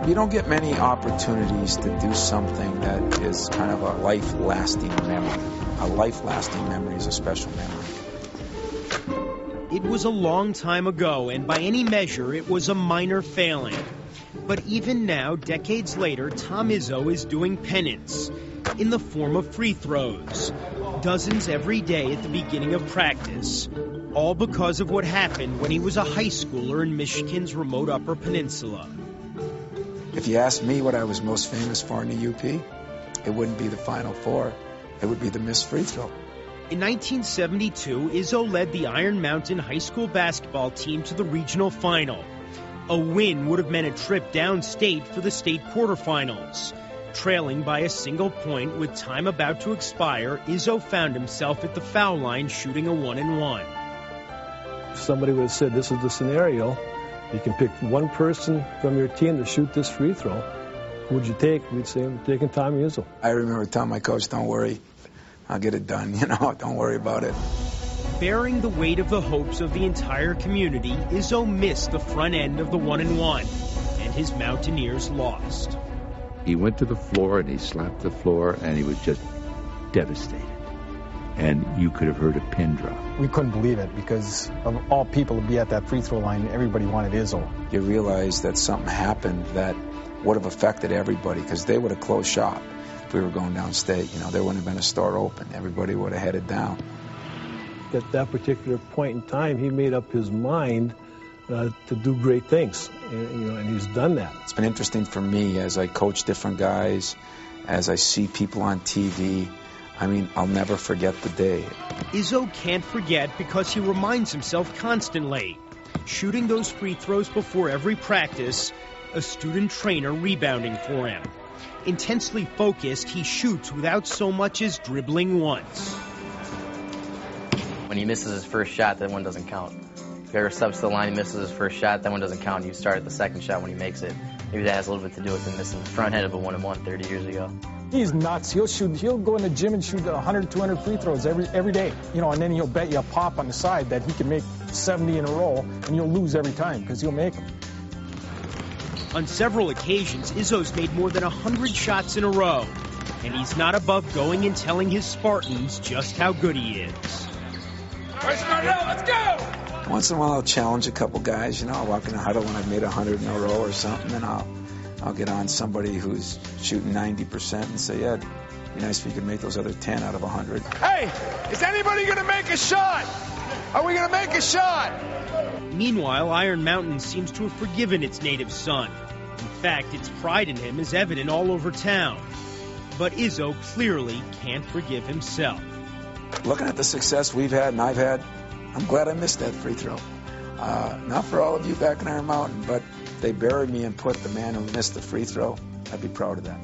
You don't get many opportunities to do something that is kind of a life-lasting memory. A life-lasting memory is a special memory. It was a long time ago, and by any measure, it was a minor failing. But even now, decades later, Tom Izzo is doing penance in the form of free throws. Dozens every day at the beginning of practice, all because of what happened when he was a high schooler in Michigan's remote Upper Peninsula. If you asked me what I was most famous for in the UP, it wouldn't be the Final Four. It would be the missed free throw. In 1972, Izzo led the Iron Mountain high school basketball team to the regional final. A win would have meant a trip downstate for the state quarterfinals. Trailing by a single point with time about to expire, Izzo found himself at the foul line shooting a 1-and-1. If somebody would have said, this is the scenario, you can pick one person from your team to shoot this free throw, who would you take? We'd say, I'm taking Tommy Izzo. I remember telling my coach, don't worry, I'll get it done, don't worry about it. Bearing the weight of the hopes of the entire community, Izzo missed the front end of the 1-and-1, and his Mountaineers lost. He went to the floor and he slapped the floor and he was just devastated. And you could have heard a pin drop. We couldn't believe it because of all people to be at that free throw line, everybody wanted Izzo. You realize that something happened that would have affected everybody because they would have closed shop if we were going downstate. There wouldn't have been a store open. Everybody would have headed down. At that particular point in time, he made up his mind to do great things, and he's done that. It's been interesting for me as I coach different guys, as I see people on TV. I'll never forget the day. Izzo can't forget because he reminds himself constantly. Shooting those free throws before every practice, a student trainer rebounding for him. Intensely focused, he shoots without so much as dribbling once. When he misses his first shot, that one doesn't count. If he ever steps to the line and misses his first shot, that one doesn't count. You start at the second shot when he makes it. Maybe that has a little bit to do with him missing the front end of a 1-and-1 30 years ago. He's nuts. He'll go in the gym and shoot 100, 200 free throws every day. And then he'll bet you a pop on the side that he can make 70 in a row, and you'll lose every time because he'll make them. On several occasions, Izzo's made more than 100 shots in a row, and he's not above going and telling his Spartans just how good he is. All right, Spartan, let's go! Once in a while, I'll challenge a couple guys. I'll walk in a huddle when I've made 100 in a row or something, and I'll get on somebody who's shooting 90% and say, yeah, it'd be nice if you could make those other 10 out of 100. Hey, is anybody going to make a shot? Are we going to make a shot? Meanwhile, Iron Mountain seems to have forgiven its native son. In fact, its pride in him is evident all over town. But Izzo clearly can't forgive himself. Looking at the success we've had and I've had, I'm glad I missed that free throw. Not for all of you back in Iron Mountain, but they buried me and put the man who missed the free throw. I'd be proud of that.